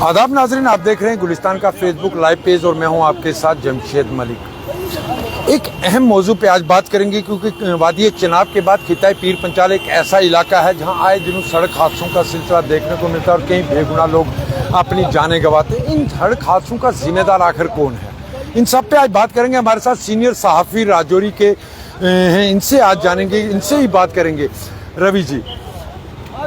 आदाब नाजरीन, आप देख रहे हैं गुलिस्तान का फेसबुक लाइव पेज और मैं हूं आपके साथ जमशेद मलिक। एक अहम मौजू पे आज बात करेंगे क्योंकि वादी चिनाब के बाद खिताए पीर पंचाल एक ऐसा इलाका है जहां आए दिनों सड़क हादसों का सिलसिला देखने को मिलता है और कई बेगुनाह लोग अपनी जानें गंवाते हैं। इन सड़क हादसों का जिम्मेदार आखिर कौन है, इन सब पे आज बात करेंगे। हमारे साथ सीनियर सहाफ़ी राजौरी के हैं, इनसे आज जानेंगे, इनसे ही बात करेंगे। रवि जी,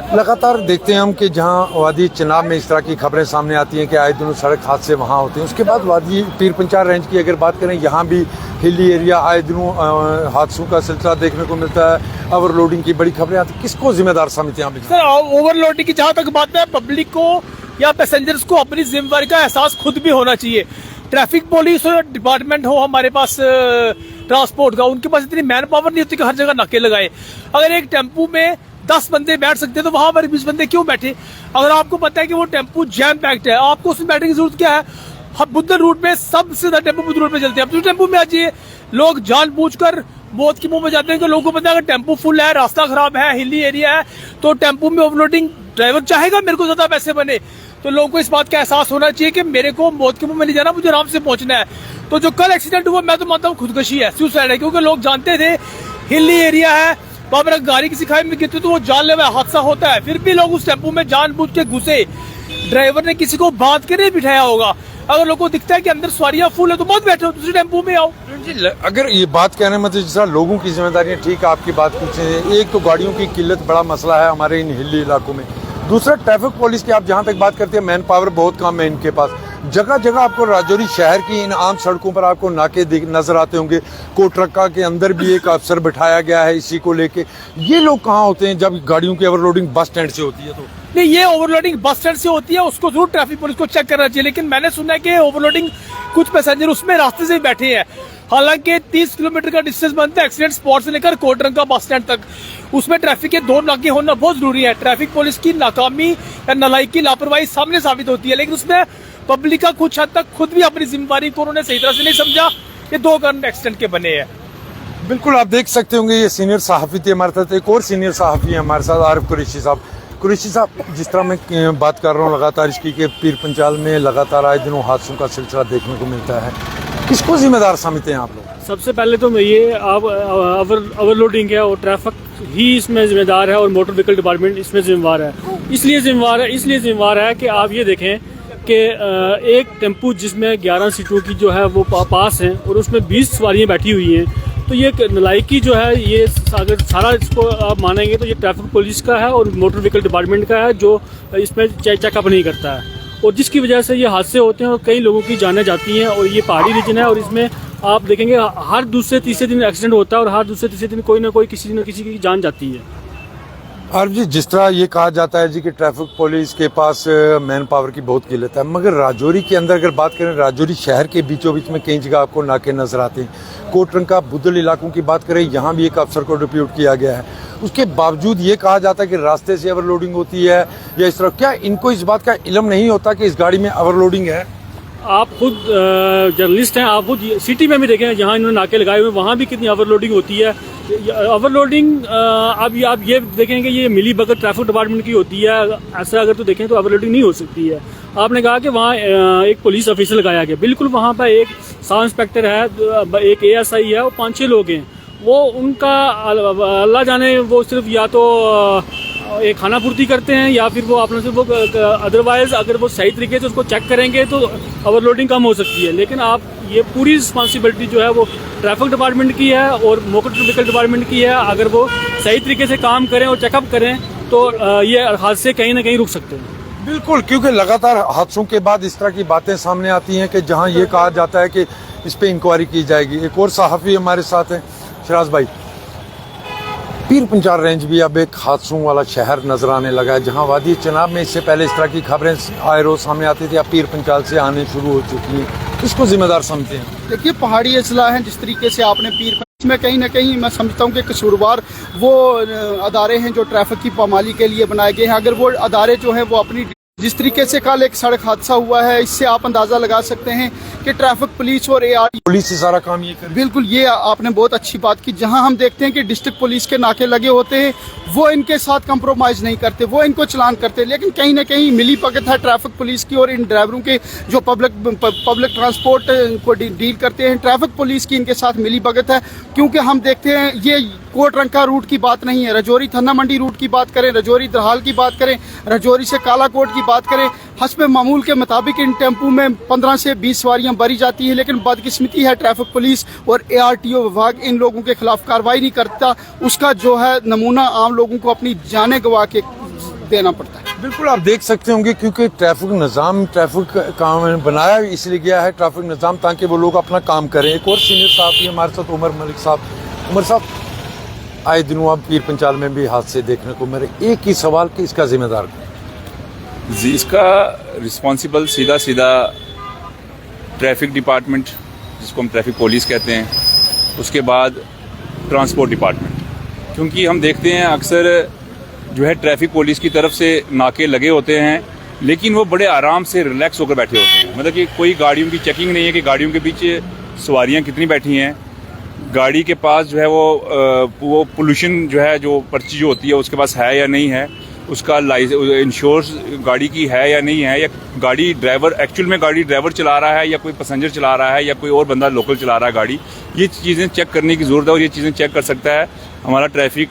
लगातार देखते हैं हम कि जहां वादी चिनाब में इस तरह की खबरें सामने आती हैं कि आए दिनों सड़क हादसे वहां होते हैं। उसके बाद वादी पीर पंचाल रेंज की अगर बात करें, यहाँ भी हिली एरिया आए दिनों हादसों का सिलसिला देखने को मिलता है। ओवरलोडिंग की बड़ी खबरें आती हैं, किसको जिम्मेदार समझते हैं आप? सर, ओवरलोडिंग की जहाँ तक बात है, पब्लिक को या पैसेंजर्स को अपनी जिम्मेदारी का एहसास खुद भी होना चाहिए। ट्रैफिक पुलिस और डिपार्टमेंट हो हमारे पास ट्रांसपोर्ट का, उनके पास इतनी मैन पावर नहीं होती कि हर जगह नाके लगाए। अगर एक टेम्पू में 10 बंदे बैठ सकते हैं तो वहां पर 20 बंदे क्यों बैठे? अगर आपको पता है कि वो टेम्पू जैम पैक्ड है, आपको उसमें बैठने की जरूरत क्या है? बुद्धन रूट में सबसे ज्यादा टेम्पू बुद्धन रूट में चलते हैं। अब जो टेम्पू में आज ये लोग जानबूझकर मौत की मुंह में जाते हैं कि लोगों को पता है अगर टेम्पू फुल है, रास्ता खराब है, हिली एरिया है, तो टेम्पू में ओवरलोडिंग ड्राइवर चाहेगा मेरे को ज्यादा पैसे बने। तो लोगों को इस बात का एहसास होना चाहिए कि मेरे को मौत के मुंह में नहीं जाना, मुझे आराम से पहुंचना है। तो जो कल एक्सीडेंट हुआ, मैं तो मानता हूँ खुदकुशी है, सुसाइड है, क्योंकि लोग जानते थे हिली एरिया है, वहां पर गाड़ी किसी खाई में गिरती तो वो जानलेवा हादसा होता है, फिर भी लोग उस टेम्पू में जानबूझ के घुसे। ड्राइवर ने किसी को बांध के नहीं बिठाया होगा। अगर लोगों को दिखता है कि अंदर सवारियां फुल है तो मत बैठो, दूसरे टेम्पू में आओ। अगर ये बात कहने मतलब जिस तरह लोगों की जिम्मेदारी, ठीक है आपकी बात कुछ है। एक तो गाड़ियों की किल्लत बड़ा मसला है हमारे इन हिली इलाकों में। दूसरा ट्रैफिक पुलिस की आप जहां तक बात करते हैं, मैन पावर बहुत कम है इनके पास। जगह जगह आपको राजौरी शहर की इन आम सड़कों पर आपको नाके नजर आते होंगे। कोटरक्का के अंदर भी एक अफसर बिठाया गया है इसी को लेके। ये लोग कहाँ होते हैं जब गाड़ियों की ओवरलोडिंग बस स्टैंड से होती है? तो नहीं, ये ओवरलोडिंग बस स्टैंड से होती है, उसको जरूर ट्रैफिक पुलिस को चेक करना चाहिए। लेकिन मैंने सुना है कि ओवरलोडिंग कुछ पैसेंजर उसमें रास्ते से ही बैठे हैं। हालांकि 30 किलोमीटर का डिस्टेंस बनता है एक्सीडेंट स्पॉट से लेकर कोटरंगा बस स्टैंड तक। उसमें ट्रैफिक के 2 नाके होना बहुत जरूरी है। ट्रैफिक पुलिस की नाकामी या नालायकी, लापरवाही सामने साबित होती है, लेकिन उसमें पब्लिक का कुछ हद तक खुद भी अपनी जिम्मेदारी को उन्होंने सही तरह से नहीं समझा। ये 2 कारण एक्सीडेंट के बने हैं। बिल्कुल, आप देख सकते होंगे ये सीनियर सहाफ़ी थे हमारे साथ। एक और सीनियर सहाफ़ी है हमारे साथ, आरिफ कुरैशी साहब। कुरैशी साहब, जिस तरह मैं बात कर रहा हूँ लगातार इसकी कि पीर पंचाल में लगातार आए दिनों हादसों का सिलसिला देखने को मिलता है, किसको जिम्मेदार समझते हैं आप लोग? सबसे पहले तो ये ओवरलोडिंग है और ट्रैफिक ही इसमें जिम्मेदार है और मोटर व्हीकल डिपार्टमेंट इसमें जिम्मेवार है। इसलिए जिम्मेवार है कि आप ये देखें कि एक टेम्पू जिसमें 11 सीटों की जो है वो पास है और उसमें 20 सवारियाँ बैठी हुई हैं, तो ये नालायकी जो है, ये अगर सारा इसको आप मानेंगे तो ये ट्रैफिक पुलिस का है और मोटर व्हीकल डिपार्टमेंट का है, जो इसमें चेकअप नहीं करता है, और जिसकी वजह से ये हादसे होते हैं और कई लोगों की जानें जाती हैं। और ये पहाड़ी रीजन है और इसमें आप देखेंगे हर दूसरे तीसरे दिन एक्सीडेंट होता है और हर दूसरे तीसरे दिन कोई ना कोई किसी न किसी की जान जाती है। और जी, जिस तरह ये कहा जाता है जी कि ट्रैफिक पुलिस के पास मैन पावर की बहुत किल्लत है, मगर राजौरी के अंदर अगर बात करें, राजौरी शहर के बीचों बीच में कई जगह आपको नाके नजर आते हैं। कोटरंगा बुद्धल इलाकों की बात करें, यहाँ भी एक अफसर को डिप्यूट किया गया है। उसके बावजूद ये कहा जाता है कि रास्ते से ओवरलोडिंग होती है या इस तरह। क्या इनको इस बात का इल्म नहीं होता कि इस गाड़ी में ओवरलोडिंग है? आप खुद जर्नलिस्ट हैं, आप खुद सिटी में भी देखें जहाँ इन्होंने नाके लगाए हुए, वहाँ भी कितनी ओवरलोडिंग होती है। ओवरलोडिंग अब आप ये देखेंगे ये मिली भगत ट्रैफिक डिपार्टमेंट की होती है। ऐसा अगर तो देखें तो ओवरलोडिंग नहीं हो सकती है। आपने कहा कि वहाँ एक पुलिस ऑफिसर लगाया गया, बिल्कुल वहाँ पर एक सब इंस्पेक्टर है, एक ASI है और 5-6 लोग हैं। वो उनका अल्लाह जाने, वो सिर्फ या तो एक खाना पूर्ति करते हैं या फिर वो अपने से वो अदरवाइज अगर वो सही तरीके से उसको चेक करेंगे तो ओवरलोडिंग कम हो सकती है। लेकिन आप ये पूरी रिस्पॉन्सिबिलिटी जो है वो ट्रैफिक डिपार्टमेंट की है और मोटर व्हीकल डिपार्टमेंट की है। अगर वो सही तरीके से काम करें और चेकअप करें तो ये हादसे कहीं ना कहीं रुक सकते हैं। बिल्कुल, क्योंकि लगातार हादसों के बाद इस तरह की बातें सामने आती हैं कि जहां ये कहा जाता है कि इस पे इंक्वायरी की जाएगी। एक और सहाफ़ी हमारे साथ हैं, शराज भाई। पीर पंचाल रेंज भी अब एक हादसों वाला शहर नजर आने लगा है, जहां वादी चिनाब में इससे पहले इस तरह की खबरें आए रोज सामने आती थी, अब पीर पंचाल से आने शुरू हो चुकी हैं। किसको जिम्मेदार समझते हैं? देखिए, पहाड़ी अजला है, जिस तरीके से आपने पीर में कहीं ना कहीं मैं समझता हूँ कि कसूरवार वो अदारे हैं जो ट्रैफिक की पामाली के लिए बनाए गए हैं। अगर वो अदारे जो हैं वो अपनी जिस तरीके से कल एक सड़क हादसा हुआ है, इससे आप अंदाजा लगा सकते हैं कि ट्रैफिक पुलिस और ARTO पुलिस से सारा काम ये करे। बिल्कुल, ये आपने बहुत अच्छी बात की। जहां हम देखते हैं कि डिस्ट्रिक्ट पुलिस के नाके लगे होते हैं, वो इनके साथ कंप्रोमाइज नहीं करते, वो इनको चलान करते, लेकिन कहीं ना कहीं मिली भगत है ट्रैफिक पुलिस की और इन ड्राइवरों के जो पब्लिक ट्रांसपोर्ट को डील करते हैं। ट्रैफिक पुलिस की इनके साथ मिली भगत है, क्योंकि हम देखते हैं ये कोट रंका रूट की बात नहीं है, रजौरी थन्ना मंडी रूट की बात करें, रजौरी दरहाल की बात करें, रजौरी से कालाकोट की बात करें, हस्बे मामूल के मुताबिक इन टेम्पू में 15 से 20 सवारियां भरी जाती है, लेकिन बदकिस्मती है ट्रैफिक पुलिस और ARTO विभाग इन लोगों के खिलाफ कार्रवाई नहीं करता। उसका जो है नमूना आम लोगों को अपनी जानें गंवा के देना पड़ता है। बिल्कुल, आप देख सकते होंगे क्योंकि ट्रैफिक निज़ाम ट्रैफिक काम बनाया इसलिए गया है ट्रैफिक निज़ाम, ताकि वो लोग अपना काम करें। एक और सीनियर साहब भी हमारे साथ, उमर मलिक साहब। उमर साहब, आए दिनों आप पीर पंचाल में भी हादसे देखने को मिले, एक ही सवाल कि इसका जिम्मेदार जी, इसका रिस्पॉन्सिबल सीधा सीधा ट्रैफिक डिपार्टमेंट, जिसको हम ट्रैफिक पुलिस कहते हैं, उसके बाद ट्रांसपोर्ट डिपार्टमेंट। क्योंकि हम देखते हैं अक्सर जो है ट्रैफिक पुलिस की तरफ से नाके लगे होते हैं, लेकिन वो बड़े आराम से रिलैक्स होकर बैठे होते हैं। मतलब कि कोई गाड़ियों की चेकिंग नहीं है कि गाड़ियों के बीच सवारियां कितनी बैठी हैं, गाड़ी के पास जो है वो पोल्यूशन जो है, जो पर्ची जो होती है उसके पास है या नहीं है, उसका इंश्योरेंस गाड़ी की है या नहीं है, या गाड़ी ड्राइवर एक्चुअल में गाड़ी ड्राइवर चला रहा है या कोई पैसेंजर चला रहा है या कोई और बंदा लोकल चला रहा है गाड़ी। ये चीज़ें चेक करने की ज़रूरत है और ये चीज़ें चेक कर सकता है हमारा ट्रैफिक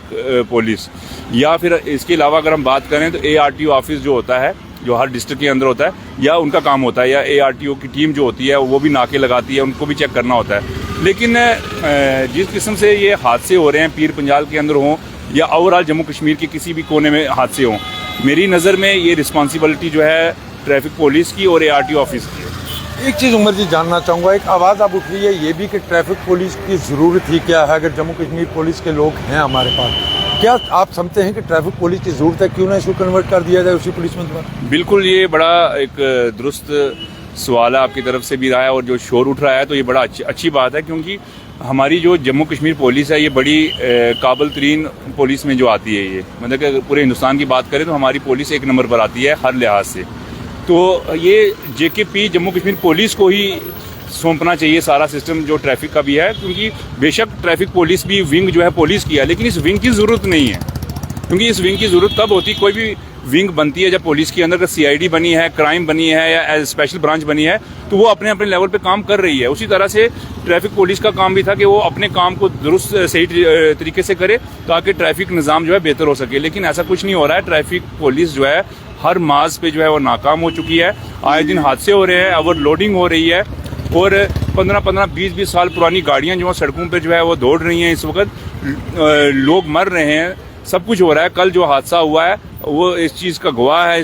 पुलिस। या फिर इसके अलावा अगर हम बात करें तो ARTO ऑफिस जो होता है, जो हर डिस्ट्रिक्ट के अंदर होता है, या उनका काम होता है, या ARTO की टीम जो होती है वो भी नाके लगाती है, उनको भी चेक करना होता है। लेकिन जिस किस्म से ये हादसे हो रहे हैं पीर पंजाल के अंदर हों या ओवरऑल जम्मू कश्मीर के किसी भी कोने में हादसे हों, मेरी नज़र में ये रिस्पॉन्सिबिलिटी जो है ट्रैफिक पुलिस की और ARTO ऑफिस की है। एक चीज़ उमर जी जानना चाहूँगा, एक आवाज़ अब उठ रही है ये भी कि ट्रैफिक पुलिस की ज़रूरत ही क्या है? अगर जम्मू कश्मीर पुलिस के लोग हैं हमारे पास, क्या आप समझते हैं कि ट्रैफिक पुलिस की ज़रूरत है? क्यों ना इसको कन्वर्ट कर दिया जाए उसी पुलिस में दोबारा? बिल्कुल, ये बड़ा एक दुरुस्त सवाल है आपकी तरफ से भी रहा है और जो शोर उठ रहा है, तो ये बड़ा अच्छी बात है, क्योंकि हमारी जो जम्मू कश्मीर पुलिस है ये बड़ी काबिल तरीन पुलिस में जो आती है। ये मतलब कि पूरे हिंदुस्तान की बात करें तो हमारी पुलिस एक नंबर पर आती है हर लिहाज से। तो ये JKP जम्मू कश्मीर पुलिस को ही सौंपना चाहिए सारा सिस्टम जो ट्रैफिक का भी है, क्योंकि बेशक ट्रैफिक पुलिस भी विंग जो है पुलिस की है, लेकिन इस विंग की ज़रूरत नहीं है। क्योंकि इस विंग की ज़रूरत तब होती, कोई भी विंग बनती है जब पुलिस के अंदर CID बनी है, क्राइम बनी है या एज स्पेशल ब्रांच बनी है, तो वो अपने अपने लेवल पे काम कर रही है। उसी तरह से ट्रैफिक पुलिस का काम भी था कि वो अपने काम को दुरुस्त सही तरीके से करे ताकि ट्रैफिक निज़ाम जो है बेहतर हो सके। लेकिन ऐसा कुछ नहीं हो रहा है। ट्रैफिक पुलिस जो है हर मार्च पे जो है वो नाकाम हो चुकी है। आए दिन हादसे हो रहे हैं, ओवरलोडिंग हो रही है और 15-15, 20-20 साल पुरानी गाड़ियां जो सड़कों पे जो है वो दौड़ रही हैं इस वक्त, लोग मर रहे हैं, सब कुछ हो रहा है। कल जो हादसा हुआ है वो इस चीज़ का गवाह है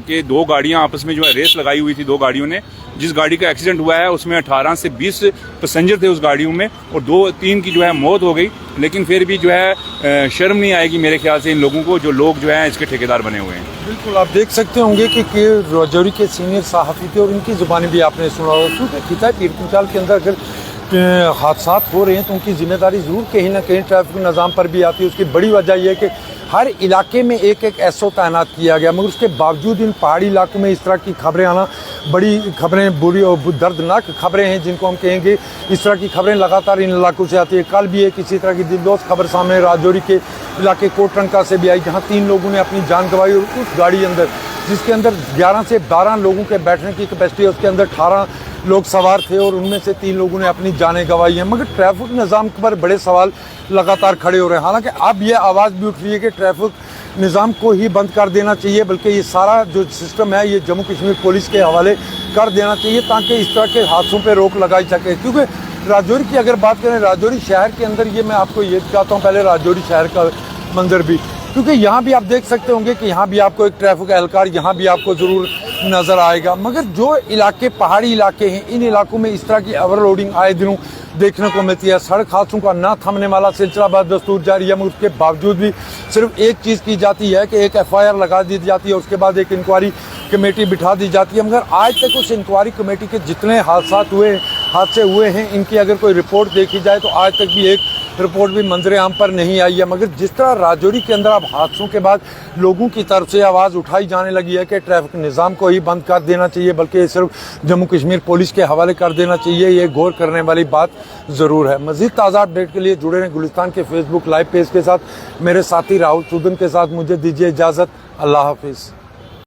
कि दो गाड़ियां आपस में जो है रेस लगाई हुई थी, दो गाड़ियों ने। जिस गाड़ी का एक्सीडेंट हुआ है उसमें 18 से 20 पैसेंजर थे उस गाड़ियों में और 2-3 की जो है मौत हो गई। लेकिन फिर भी जो है शर्म नहीं आएगी मेरे ख्याल से इन लोगों को, जो लोग जो है इसके ठेकेदार बने हुए हैं। बिल्कुल, आप देख सकते होंगे कि रजौरी के सीनियर सहाफ़ी थे और इनकी ज़ुबानी भी आपने सुना होगा, क्योंकि खिता पीर पंचाल के अंदर अगर हादसा हो रहे हैं तो उनकी जिम्मेदारी ज़रूर कहीं ना कहीं ट्रैफिक निज़ाम पर भी आती है। उसकी बड़ी वजह यह है कि हर इलाके में एक एक SO तैनात किया गया, मगर उसके बावजूद इन पहाड़ी इलाकों में इस तरह की खबरें आना, बड़ी खबरें, बुरी और दर्दनाक खबरें हैं जिनको हम कहेंगे। इस तरह की खबरें लगातार इन इलाकों से आती है। कल भी एक इसी तरह की दिलदोज़ खबर सामने राजौरी के इलाके कोटरंका से भी आई, जहाँ 3 लोगों ने अपनी जान गंवाई और उस गाड़ी अंदर जिसके अंदर 11 से 12 लोगों के बैठने की कैपेसिटी है, उसके अंदर 18 लोग सवार थे और उनमें से 3 लोगों ने अपनी जानें गंवाई हैं। मगर ट्रैफिक निज़ाम पर बड़े सवाल लगातार खड़े हो रहे हैं। हालांकि अब ये आवाज़ भी उठ रही है कि ट्रैफिक निज़ाम को ही बंद कर देना चाहिए, बल्कि ये सारा जो सिस्टम है ये जम्मू कश्मीर पुलिस के हवाले कर देना चाहिए ताकि इस तरह के हादसों पर रोक लगाई सके। क्योंकि राजौरी की अगर बात करें, राजौरी शहर के अंदर, ये मैं आपको ये दिखाता हूँ पहले राजौरी शहर का मंजर भी, क्योंकि यहाँ भी आप देख सकते होंगे कि यहाँ भी आपको एक ट्रैफिक एहलकार यहाँ भी आपको ज़रूर नज़र आएगा। मगर जो इलाके पहाड़ी इलाके हैं, इन इलाकों में इस तरह की ओवरलोडिंग आए दिनों देखने को मिलती है। सड़क हादसों का ना थमने वाला सिलसिला बदस्तूर जारी है, मगर उसके बावजूद भी सिर्फ एक चीज़ की जाती है कि एक FIR लगा दी जाती है, उसके बाद एक इंक्वायरी कमेटी बिठा दी जाती है। मगर आज तक उस इंक्वायरी कमेटी के जितने हादसे हुए हैं, इनकी अगर कोई रिपोर्ट देखी जाए तो आज तक भी एक रिपोर्ट भी मंजर आम पर नहीं आई है। मगर जिस तरह राजौरी के अंदर अब हादसों के बाद लोगों की तरफ से आवाज़ उठाई जाने लगी है कि ट्रैफिक निज़ाम को ही बंद कर देना चाहिए, बल्कि सिर्फ जम्मू कश्मीर पुलिस के हवाले कर देना चाहिए, ये गौर करने वाली बात ज़रूर है। मज़ीद ताज़ा अपडेट के लिए जुड़े रहें गुलिस्तान के फेसबुक लाइव पेज के साथ। मेरे साथी राहुल सुदन के साथ मुझे दीजिए इजाज़त। अल्लाह हाफिज़।